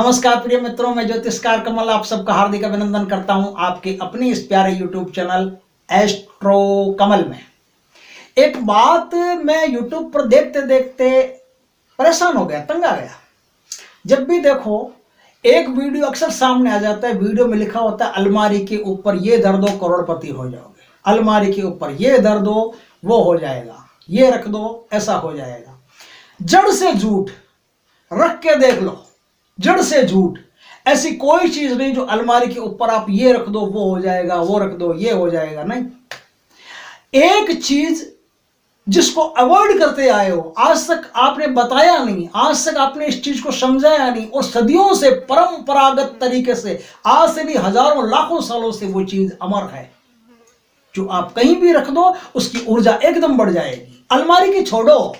नमस्कार प्रिय मित्रों, मैं ज्योतिषकार कमल आप सबका हार्दिक अभिनंदन करता हूं आपके अपने इस प्यारे यूट्यूब चैनल एस्ट्रो कमल में। एक बात मैं यूट्यूब पर देखते देखते परेशान हो गया, तंग आ गया। जब भी देखो एक वीडियो अक्सर सामने आ जाता है, वीडियो में लिखा होता है अलमारी के ऊपर ये धर दो करोड़पति हो जाओगे, अलमारी के ऊपर ये धर दो वो हो जाएगा, ये रख दो ऐसा हो जाएगा। जड़ से झूठ, रख के देख लो, जड़ से झूठ। ऐसी कोई चीज नहीं जो अलमारी के ऊपर आप ये रख दो वो हो जाएगा, वो रख दो ये हो जाएगा, नहीं। एक चीज जिसको अवॉइड करते आए हो, आज तक आपने बताया नहीं, आज तक आपने इस चीज को समझाया नहीं, और सदियों से परंपरागत तरीके से, आज से नहीं हजारों लाखों सालों से वो चीज अमर है, जो आप कहीं भी रख दो उसकी ऊर्जा एकदम बढ़ जाएगी। अलमारी की छोड़ो,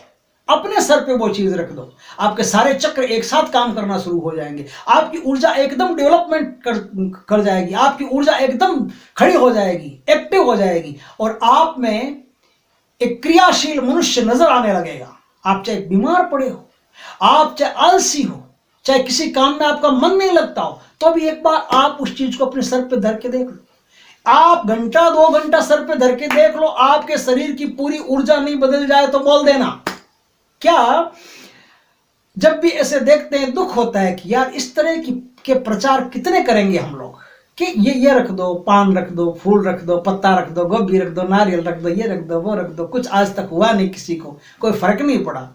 अपने सर पे वो चीज रख दो, आपके सारे चक्र एक साथ काम करना शुरू हो जाएंगे, आपकी ऊर्जा एकदम डेवलपमेंट कर जाएगी, आपकी ऊर्जा एकदम खड़ी हो जाएगी, एक्टिव हो जाएगी, और आप में एक क्रियाशील मनुष्य नजर आने लगेगा। आप चाहे बीमार पड़े हो, आप चाहे आलसी हो, चाहे किसी काम में आपका मन नहीं लगता हो, तो भी एक बार आप उस चीज को अपने सर पे धर के देख लो। आप घंटा 2 घंटा सर पे धर के देख लो, आपके शरीर की पूरी ऊर्जा नहीं बदल जाए तो बोल देना। क्या जब भी ऐसे देखते हैं दुख होता है कि यार इस तरह के प्रचार कितने करेंगे हम लोग, कि ये रख दो, पान रख दो, फूल रख दो, पत्ता रख दो, गोभी रख दो, नारियल रख दो, ये रख दो, वो रख दो, कुछ आज तक हुआ नहीं, किसी को कोई फर्क नहीं पड़ा।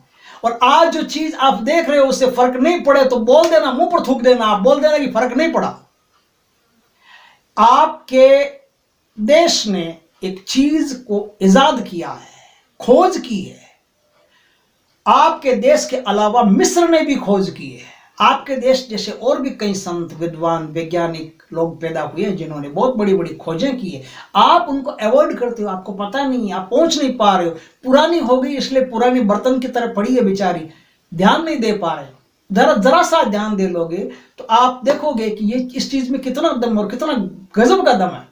और आज जो चीज आप देख रहे हो उससे फर्क नहीं पड़े तो बोल देना, मुंह पर थूक देना, आप बोल देना कि फर्क नहीं पड़ा। आपके देश ने एक चीज को इजाद किया है, खोज की है। आपके देश के अलावा मिस्र ने भी खोज की है। आपके देश जैसे और भी कई संत, विद्वान, वैज्ञानिक लोग पैदा हुए हैं जिन्होंने बहुत बड़ी बड़ी खोजें की है। आप उनको अवॉइड करते हो, आपको पता नहीं, आप पहुंच नहीं पा रहे हो। पुरानी हो गई इसलिए पुरानी बर्तन की तरह पड़ी है बेचारी, ध्यान नहीं दे पा रहे। जरा सा ध्यान दे लोगे तो आप देखोगे कि ये इस चीज में कितना दम और कितना गजब का दम है।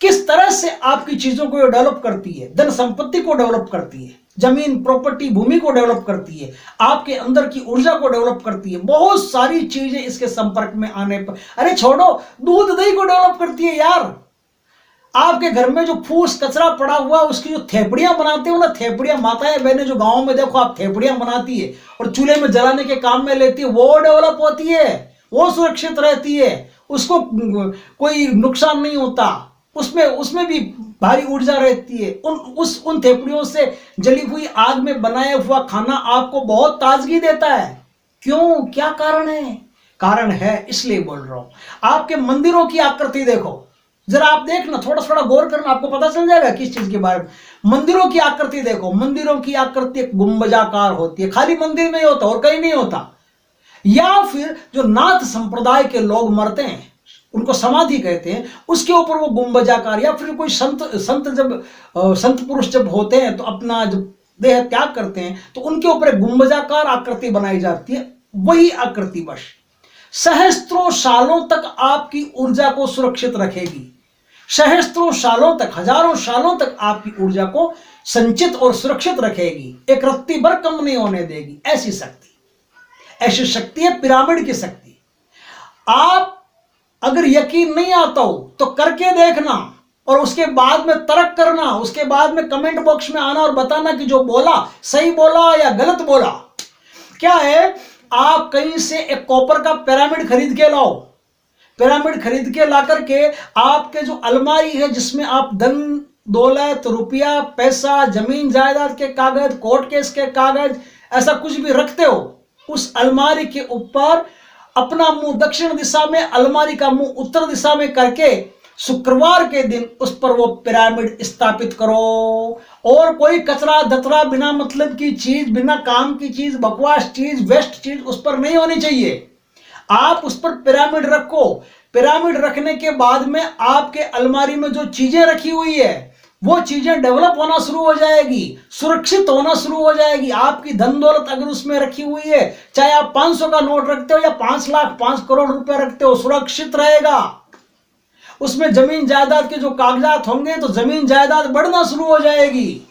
किस तरह से आपकी चीजों को डेवलप करती है, धन संपत्ति को डेवलप करती है, जमीन प्रॉपर्टी भूमि को डेवलप करती है, आपके अंदर की ऊर्जा को डेवलप करती है। बहुत सारी चीजें इसके संपर्क में आने पर, अरे छोड़ो, दूध दही को डेवलप करती है यार। आपके घर में जो फूस कचरा पड़ा हुआ उसकी जो थेपड़ियां बनाते हो ना, थेपड़ियां माताएं बहनें जो गांव में देखो आप थेपड़ियां बनाती है और चूल्हे में जलाने के काम में लेती है, वो डेवलप होती है, वो सुरक्षित रहती है, उसको कोई नुकसान नहीं होता, उसमें भी भारी ऊर्जा रहती है। उन थेपड़ियों से जली हुई आग में बनाया हुआ खाना आपको बहुत ताजगी देता है। क्यों, क्या कारण है? कारण है इसलिए बोल रहा हूं। आपके मंदिरों की आकृति देखो, जरा आप देखना, थोड़ा थोड़ा गौर करना, आपको पता चल जाएगा किस चीज के बारे में। मंदिरों की आकृति देखो, मंदिरों की आकृति एक गुंबजाकार होती है, खाली मंदिर में ही होता और कहीं नहीं होता। या फिर जो नाथ संप्रदाय के लोग मरते हैं उनको समाधि कहते हैं, उसके ऊपर वो गुंबजाकार, या फिर कोई संत पुरुष जब होते हैं तो अपना जब देह त्याग करते हैं तो उनके ऊपर एक गुंबजाकार आकृति बनाई जाती है। वही आकृति बस सहस्त्रों सालों तक आपकी ऊर्जा को सुरक्षित रखेगी, सहस्त्रों सालों तक, हजारों सालों तक आपकी ऊर्जा को संचित और सुरक्षित रखेगी, एक रत्ती भर कम नहीं होने देगी। ऐसी शक्ति है पिरामिड की शक्ति। आप अगर यकीन नहीं आता हो तो करके देखना, और उसके बाद में तर्क करना, उसके बाद में कमेंट बॉक्स में आना और बताना कि जो बोला सही बोला या गलत बोला। क्या है, आप कहीं से एक कॉपर का पिरामिड खरीद के लाओ, पिरामिड खरीद के ला करके आपके जो अलमारी है जिसमें आप धन दौलत, रुपया, पैसा, जमीन जायदाद के कागज, कोर्ट केस के कागज, ऐसा कुछ भी रखते हो, उस अलमारी के ऊपर अपना मुंह दक्षिण दिशा में, अलमारी का मुंह उत्तर दिशा में करके शुक्रवार के दिन उस पर वो पिरामिड स्थापित करो। और कोई कचरा धतरा, बिना मतलब की चीज, बिना काम की चीज, बकवास चीज, वेस्ट चीज उस पर नहीं होनी चाहिए। आप उस पर पिरामिड रखो। पिरामिड रखने के बाद में आपके अलमारी में जो चीजें रखी हुई है वो चीजें डेवलप होना शुरू हो जाएगी, सुरक्षित होना शुरू हो जाएगी। आपकी धन दौलत अगर उसमें रखी हुई है, चाहे आप 500 का नोट रखते हो या 5 लाख 5 करोड़ रुपए रखते हो, सुरक्षित रहेगा। उसमें जमीन जायदाद के जो कागजात होंगे तो जमीन जायदाद बढ़ना शुरू हो जाएगी।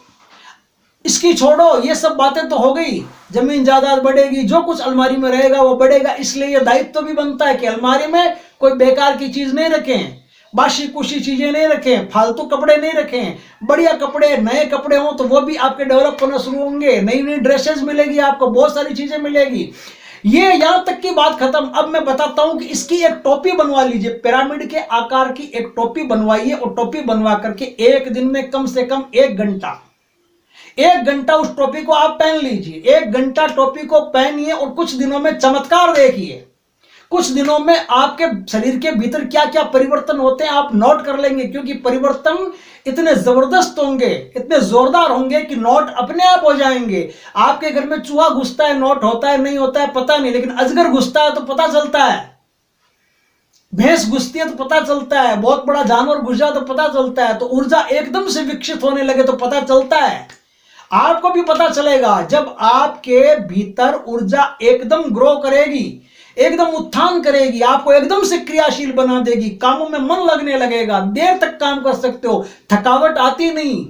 इसकी छोड़ो, ये सब बातें तो हो गई, जमीन जायदाद बढ़ेगी, जो कुछ अलमारी में रहेगा वो बढ़ेगा, इसलिए ये दायित्व तो भी बनता है कि अलमारी में कोई बेकार की चीज नहीं रखें, बासी कुशी चीजें नहीं रखें, फालतू कपड़े नहीं रखें, बढ़िया कपड़े, नए कपड़े हो तो वो भी आपके डेवलप होना शुरू होंगे, नई नई ड्रेसेस मिलेगी आपको, बहुत सारी चीजें मिलेगी। ये यहां तक की बात खत्म। अब मैं बताता हूं कि इसकी एक टोपी बनवा लीजिए, पिरामिड के आकार की एक टोपी बनवाइए, और टोपी बनवा करके एक दिन में कम से कम 1 घंटा उस टोपी को आप पहन लीजिए। 1 घंटा टोपी को पहनिए और कुछ दिनों में चमत्कार देखिए। कुछ दिनों में आपके शरीर के भीतर क्या क्या परिवर्तन होते हैं आप नोट कर लेंगे, क्योंकि परिवर्तन इतने जबरदस्त होंगे, इतने जोरदार होंगे कि नोट अपने आप हो जाएंगे। आपके घर में चूहा घुसता है, नोट होता है नहीं होता है पता नहीं, लेकिन अजगर घुसता है तो पता चलता है, भैंस घुसती है तो पता चलता है, बहुत बड़ा जानवर घुस जाए तो पता चलता है, तो ऊर्जा एकदम से विकसित होने लगे तो पता चलता है। आपको भी पता चलेगा जब आपके भीतर ऊर्जा एकदम ग्रो करेगी, एकदम उत्थान करेगी, आपको एकदम से क्रियाशील बना देगी, कामों में मन लगने लगेगा, देर तक काम कर सकते हो, थकावट आती नहीं,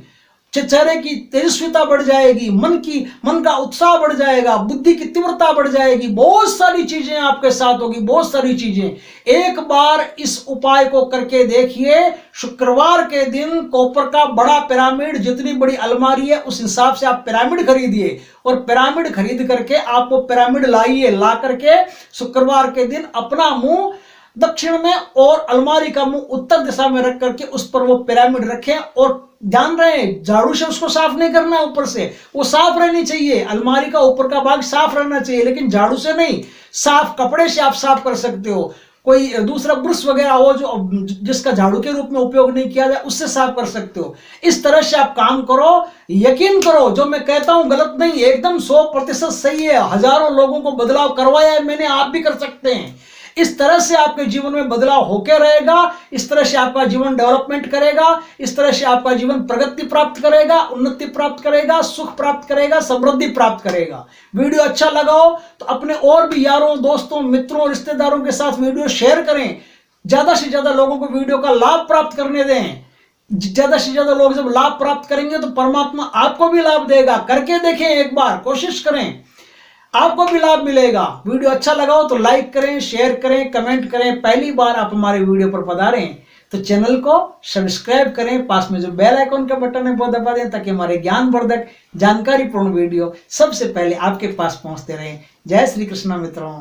चेहरे की तेजस्विता बढ़ जाएगी, मन का उत्साह बढ़ जाएगा, बुद्धि की तीव्रता बढ़ जाएगी, बहुत सारी चीजें आपके साथ होगी, बहुत सारी चीजें। एक बार इस उपाय को करके देखिए। शुक्रवार के दिन कॉपर का बड़ा पिरामिड, जितनी बड़ी अलमारी है उस हिसाब से आप पिरामिड खरीदिए, और पिरामिड खरीद करके आप वो पिरामिड लाइए, ला करके शुक्रवार के दिन अपना मुंह दक्षिण में और अलमारी का मुंह उत्तर दिशा में रख करके उस पर वो पिरामिड रखें, और ध्यान रहे झाड़ू से उसको साफ नहीं करना, ऊपर से वो साफ रहनी चाहिए, अलमारी का ऊपर का भाग साफ रहना चाहिए, लेकिन झाड़ू से नहीं, साफ कपड़े से आप साफ कर सकते हो। कोई दूसरा ब्रश वगैरह हो जो जिसका झाड़ू के रूप में उपयोग नहीं किया जाए, उससे साफ कर सकते हो। इस तरह से आप काम करो, यकीन करो जो मैं कहता हूं गलत नहीं, एकदम 100% सही है। हजारों लोगों को बदलाव करवाया है मैंने, आप भी कर सकते हैं। इस तरह से आपके जीवन में बदलाव होकर रहेगा, इस तरह से आपका जीवन डेवलपमेंट करेगा, इस तरह से आपका जीवन प्रगति प्राप्त करेगा, उन्नति प्राप्त करेगा, सुख प्राप्त करेगा, समृद्धि प्राप्त करेगा। वीडियो अच्छा लगा हो तो अपने और भी यारों, दोस्तों, मित्रों, रिश्तेदारों के साथ वीडियो शेयर करें, ज्यादा से ज्यादा लोगों को वीडियो का लाभ प्राप्त करने दें। ज्यादा से ज्यादा लोग जब लाभ प्राप्त करेंगे तो परमात्मा आपको भी लाभ देगा। करके देखें, एक बार कोशिश करें, आपको भी लाभ मिलेगा। वीडियो अच्छा लगा हो तो लाइक करें, शेयर करें, कमेंट करें। पहली बार आप हमारे वीडियो पर पधारें तो चैनल को सब्सक्राइब करें, पास में जो बेल आइकन का बटन है वो दबा दें, ताकि हमारे ज्ञानवर्धक जानकारीपूर्ण वीडियो सबसे पहले आपके पास पहुंचते रहें। जय श्री कृष्ण मित्रों।